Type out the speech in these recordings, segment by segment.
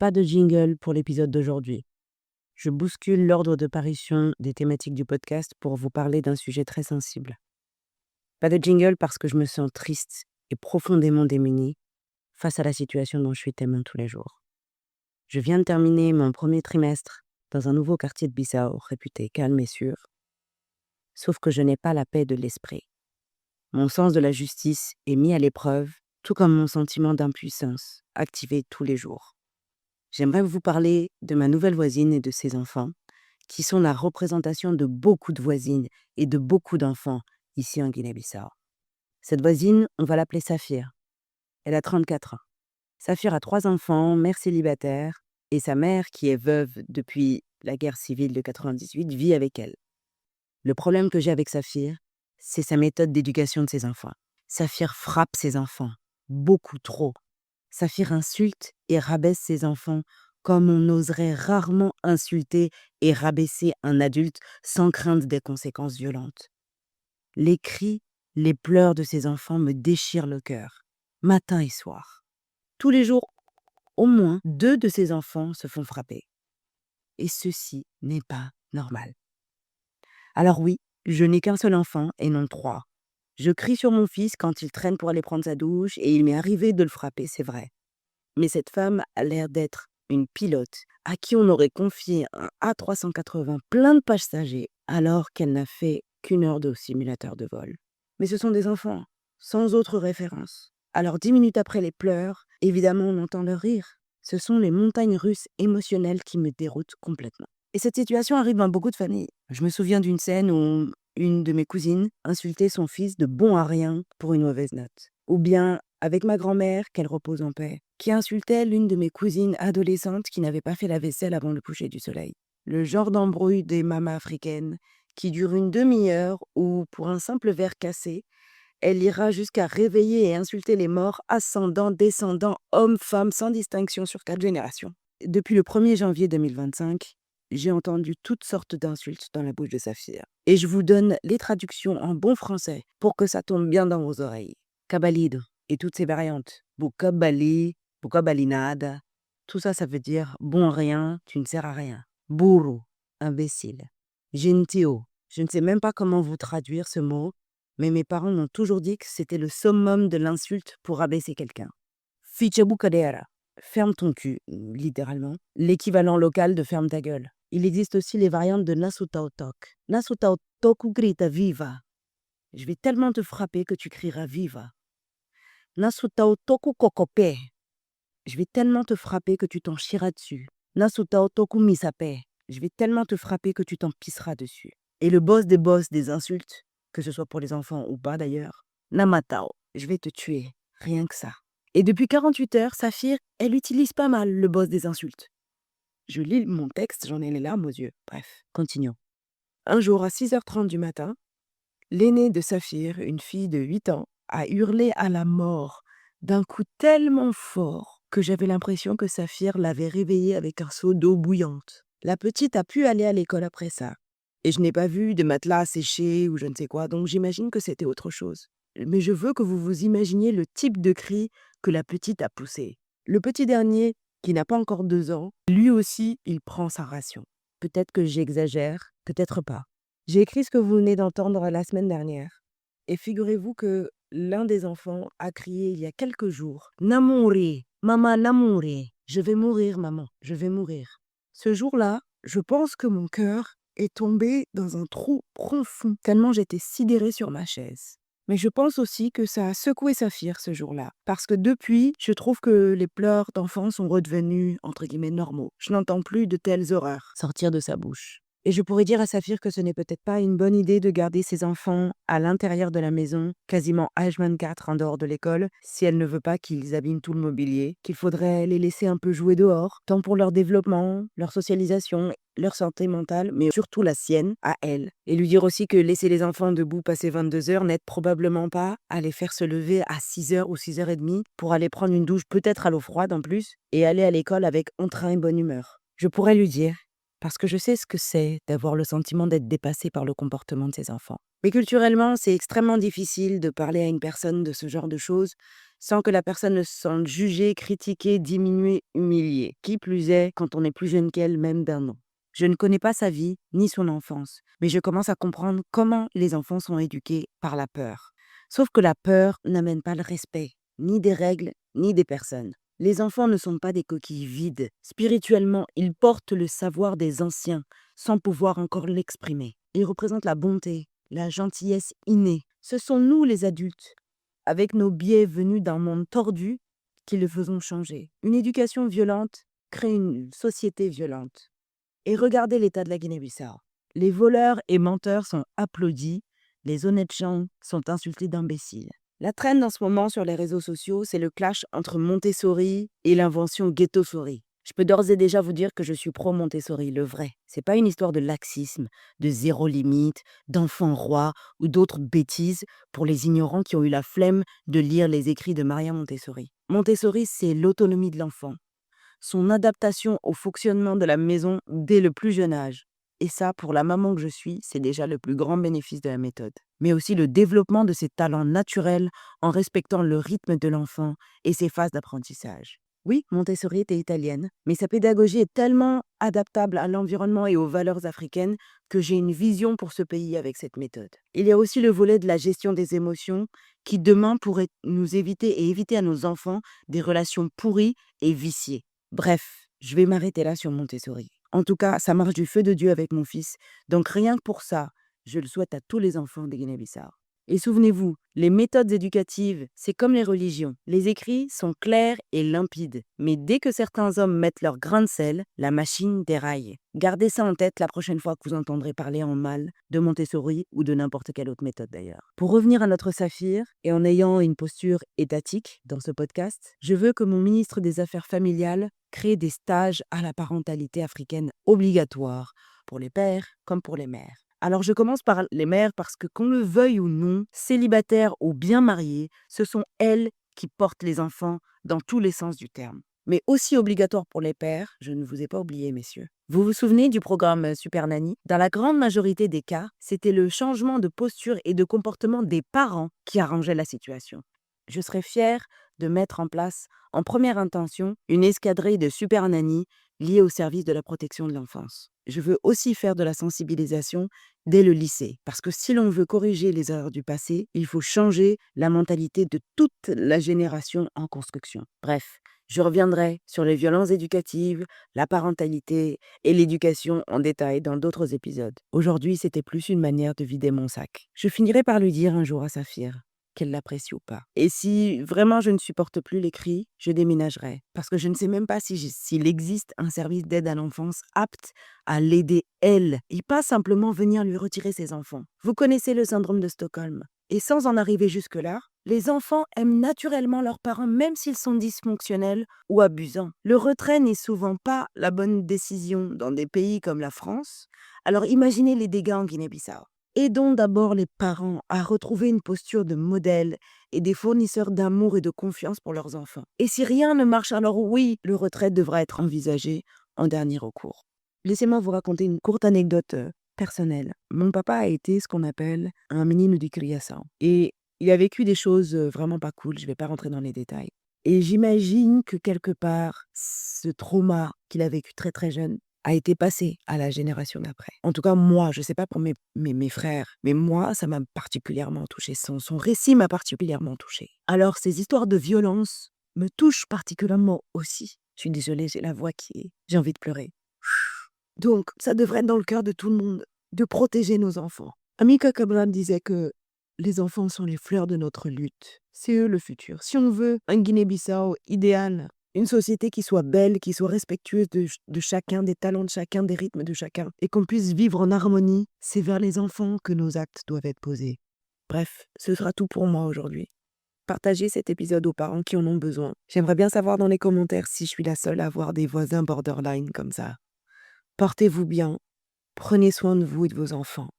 Pas de jingle pour l'épisode d'aujourd'hui. Je bouscule l'ordre de parution des thématiques du podcast pour vous parler d'un sujet très sensible. Pas de jingle parce que je me sens triste et profondément démunie face à la situation dont je suis témoin tous les jours. Je viens de terminer mon premier trimestre dans un nouveau quartier de Bissau, réputé calme et sûr. Sauf que je n'ai pas la paix de l'esprit. Mon sens de la justice est mis à l'épreuve, tout comme mon sentiment d'impuissance, activé tous les jours. J'aimerais vous parler de ma nouvelle voisine et de ses enfants, qui sont la représentation de beaucoup de voisines et de beaucoup d'enfants ici en Guinée-Bissau. Cette voisine, on va l'appeler Saphir. Elle a 34 ans. Saphir a 3 enfants, mère célibataire, et sa mère, qui est veuve depuis la guerre civile de 98, vit avec elle. Le problème que j'ai avec Saphir, c'est sa méthode d'éducation de ses enfants. Saphir frappe ses enfants, beaucoup trop. Saphir insulte et rabaisse ses enfants comme on oserait rarement insulter et rabaisser un adulte sans crainte des conséquences violentes. Les cris, les pleurs de ses enfants me déchirent le cœur, matin et soir. Tous les jours, au moins 2 de ses enfants se font frapper. Et ceci n'est pas normal. Alors oui, je n'ai qu'un seul enfant et non 3. Je crie sur mon fils quand il traîne pour aller prendre sa douche et il m'est arrivé de le frapper, c'est vrai. Mais cette femme a l'air d'être une pilote à qui on aurait confié un A380 plein de passagers alors qu'elle n'a fait qu'1 heure de simulateur de vol. Mais ce sont des enfants, sans autre référence. Alors 10 minutes après les pleurs, évidemment on entend leur rire. Ce sont les montagnes russes émotionnelles qui me déroutent complètement. Et cette situation arrive dans beaucoup de familles. Je me souviens d'une scène où une de mes cousines insultait son fils de bon à rien pour une mauvaise note. Ou bien avec ma grand-mère, qu'elle repose en paix, qui insultait l'une de mes cousines adolescentes qui n'avait pas fait la vaisselle avant le coucher du soleil. Le genre d'embrouille des mamas africaines qui dure une demi-heure où, pour un simple verre cassé, elle ira jusqu'à réveiller et insulter les morts, ascendants, descendants, hommes, femmes, sans distinction sur 4 générations. Depuis le 1er janvier 2025, j'ai entendu toutes sortes d'insultes dans la bouche de Saphir. Et je vous donne les traductions en bon français pour que ça tombe bien dans vos oreilles. Cabalido et toutes ses variantes. Bukabali, bukabalinada. Tout ça, ça veut dire bon à rien, tu ne sers à rien. Burro, imbécile. Gentio, je ne sais même pas comment vous traduire ce mot, mais mes parents m'ont toujours dit que c'était le summum de l'insulte pour abaisser quelqu'un. Fichabucadera, ferme ton cul, littéralement, l'équivalent local de ferme ta gueule. Il existe aussi les variantes de Nasutaotok. Nasutaotoku grita viva. Je vais tellement te frapper que tu crieras viva. Nasutaotoku kokope. Je vais tellement te frapper que tu t'en chieras dessus. Nasutaotoku misape. Je vais tellement te frapper que tu t'en pisseras dessus. Et le boss des insultes, que ce soit pour les enfants ou pas d'ailleurs, Namatao, je vais te tuer, rien que ça. Et depuis 48 heures, Saphir, elle utilise pas mal le boss des insultes. Je lis mon texte, j'en ai les larmes aux yeux. Bref, continuons. Un jour à 6h30 du matin, l'aînée de Saphir, une fille de 8 ans, a hurlé à la mort d'un coup tellement fort que j'avais l'impression que Saphir l'avait réveillée avec un seau d'eau bouillante. La petite a pu aller à l'école après ça. Et je n'ai pas vu de matelas à sécher ou je ne sais quoi, donc j'imagine que c'était autre chose. Mais je veux que vous vous imaginiez le type de cri que la petite a poussé. Le petit dernier, qui n'a pas encore 2 ans, lui aussi, il prend sa ration. Peut-être que j'exagère, peut-être pas. J'ai écrit ce que vous venez d'entendre la semaine dernière. Et figurez-vous que l'un des enfants a crié il y a quelques jours « Namouri, maman Namouri, je vais mourir maman, je vais mourir ». Ce jour-là, je pense que mon cœur est tombé dans un trou profond, tellement j'étais sidérée sur ma chaise. Mais je pense aussi que ça a secoué Saphir ce jour-là, parce que depuis, je trouve que les pleurs d'enfants sont redevenus, entre guillemets, normaux. Je n'entends plus de telles horreurs sortir de sa bouche. Et je pourrais dire à Saphir que ce n'est peut-être pas une bonne idée de garder ses enfants à l'intérieur de la maison, quasiment H24 en dehors de l'école, si elle ne veut pas qu'ils abîment tout le mobilier, qu'il faudrait les laisser un peu jouer dehors, tant pour leur développement, leur socialisation, leur santé mentale, mais surtout la sienne, à elle. Et lui dire aussi que laisser les enfants debout passer 22 heures n'aide probablement pas à les faire se lever à 6h ou 6h30 pour aller prendre une douche, peut-être à l'eau froide en plus, et aller à l'école avec entrain et bonne humeur. Je pourrais lui dire, parce que je sais ce que c'est d'avoir le sentiment d'être dépassé par le comportement de ses enfants. Mais culturellement, c'est extrêmement difficile de parler à une personne de ce genre de choses sans que la personne ne se sente jugée, critiquée, diminuée, humiliée. Qui plus est, quand on est plus jeune qu'elle, même d'un an. Je ne connais pas sa vie ni son enfance, mais je commence à comprendre comment les enfants sont éduqués par la peur. Sauf que la peur n'amène pas le respect, ni des règles, ni des personnes. Les enfants ne sont pas des coquilles vides. Spirituellement, ils portent le savoir des anciens, sans pouvoir encore l'exprimer. Ils représentent la bonté, la gentillesse innée. Ce sont nous les adultes, avec nos biais venus d'un monde tordu, qui le faisons changer. Une éducation violente crée une société violente. Et regardez l'état de la Guinée-Bissau. Les voleurs et menteurs sont applaudis, les honnêtes gens sont insultés d'imbéciles. La trend en ce moment sur les réseaux sociaux, c'est le clash entre Montessori et l'invention Ghetto-Sori. Je peux d'ores et déjà vous dire que je suis pro Montessori, le vrai. C'est pas une histoire de laxisme, de zéro limite, d'enfant roi ou d'autres bêtises pour les ignorants qui ont eu la flemme de lire les écrits de Maria Montessori. Montessori, c'est l'autonomie de l'enfant, son adaptation au fonctionnement de la maison dès le plus jeune âge. Et ça, pour la maman que je suis, c'est déjà le plus grand bénéfice de la méthode. Mais aussi le développement de ses talents naturels en respectant le rythme de l'enfant et ses phases d'apprentissage. Oui, Montessori était italienne, mais sa pédagogie est tellement adaptable à l'environnement et aux valeurs africaines que j'ai une vision pour ce pays avec cette méthode. Il y a aussi le volet de la gestion des émotions qui demain pourrait nous éviter et éviter à nos enfants des relations pourries et viciées. Bref, je vais m'arrêter là sur Montessori. En tout cas, ça marche du feu de Dieu avec mon fils, donc rien que pour ça, je le souhaite à tous les enfants de Guinée-Bissau. Et souvenez-vous, les méthodes éducatives, c'est comme les religions. Les écrits sont clairs et limpides, mais dès que certains hommes mettent leur grain de sel, la machine déraille. Gardez ça en tête la prochaine fois que vous entendrez parler en mal de Montessori ou de n'importe quelle autre méthode d'ailleurs. Pour revenir à notre Saphir, et en ayant une posture étatique dans ce podcast, je veux que mon ministre des Affaires familiales crée des stages à la parentalité africaine obligatoires pour les pères comme pour les mères. Alors je commence par les mères parce que qu'on le veuille ou non, célibataires ou bien mariées, ce sont elles qui portent les enfants dans tous les sens du terme. Mais aussi obligatoire pour les pères, je ne vous ai pas oublié messieurs. Vous vous souvenez du programme Super Nanny? Dans la grande majorité des cas, c'était le changement de posture et de comportement des parents qui arrangeait la situation. Je serais fière de mettre en place, en première intention, une escadrille de Super Nanny liée au service de la protection de l'enfance. Je veux aussi faire de la sensibilisation dès le lycée, parce que si l'on veut corriger les erreurs du passé, il faut changer la mentalité de toute la génération en construction. Bref, je reviendrai sur les violences éducatives, la parentalité et l'éducation en détail dans d'autres épisodes. Aujourd'hui, c'était plus une manière de vider mon sac. Je finirai par lui dire un jour à Saphir qu'elle l'apprécie ou pas. Et si vraiment je ne supporte plus les cris, je déménagerai. Parce que je ne sais même pas s'il existe un service d'aide à l'enfance apte à l'aider elle, et pas simplement venir lui retirer ses enfants. Vous connaissez le syndrome de Stockholm. Et sans en arriver jusque-là, les enfants aiment naturellement leurs parents même s'ils sont dysfonctionnels ou abusants. Le retrait n'est souvent pas la bonne décision dans des pays comme la France. Alors imaginez les dégâts en Guinée-Bissau. Aidons d'abord les parents à retrouver une posture de modèle et des fournisseurs d'amour et de confiance pour leurs enfants. Et si rien ne marche, alors oui, le retrait devra être envisagé en dernier recours. Laissez-moi vous raconter une courte anecdote personnelle. Mon papa a été ce qu'on appelle un menino de criação. Et il a vécu des choses vraiment pas cool, je ne vais pas rentrer dans les détails. Et j'imagine que quelque part, ce trauma qu'il a vécu très très jeune a été passé à la génération d'après. En tout cas, moi, je ne sais pas pour mes frères, mais moi, ça m'a particulièrement touchée. Son récit m'a particulièrement touchée. Alors, ces histoires de violence me touchent particulièrement aussi. Je suis désolée, j'ai la voix j'ai envie de pleurer. Donc, ça devrait être dans le cœur de tout le monde, de protéger nos enfants. Amika Cabral disait que les enfants sont les fleurs de notre lutte. C'est eux le futur. Si on veut un Guinée-Bissau idéal, une société qui soit belle, qui soit respectueuse de chacun, des talents de chacun, des rythmes de chacun, et qu'on puisse vivre en harmonie, c'est vers les enfants que nos actes doivent être posés. Bref, ce sera tout pour moi aujourd'hui. Partagez cet épisode aux parents qui en ont besoin. J'aimerais bien savoir dans les commentaires si je suis la seule à avoir des voisins borderline comme ça. Portez-vous bien, prenez soin de vous et de vos enfants.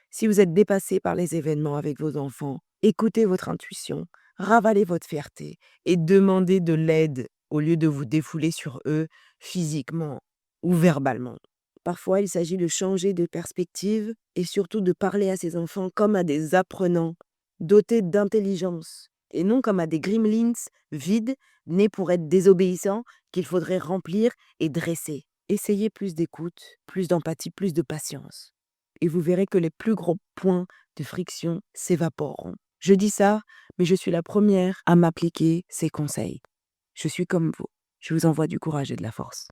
Si vous êtes dépassé par les événements avec vos enfants, écoutez votre intuition, ravalez votre fierté et demandez de l'aide au lieu de vous défouler sur eux physiquement ou verbalement. Parfois, il s'agit de changer de perspective et surtout de parler à ses enfants comme à des apprenants, dotés d'intelligence et non comme à des gremlins vides, nés pour être désobéissants, qu'il faudrait remplir et dresser. Essayez plus d'écoute, plus d'empathie, plus de patience. Et vous verrez que les plus gros points de friction s'évaporeront. Je dis ça, mais je suis la première à m'appliquer ces conseils. Je suis comme vous. Je vous envoie du courage et de la force.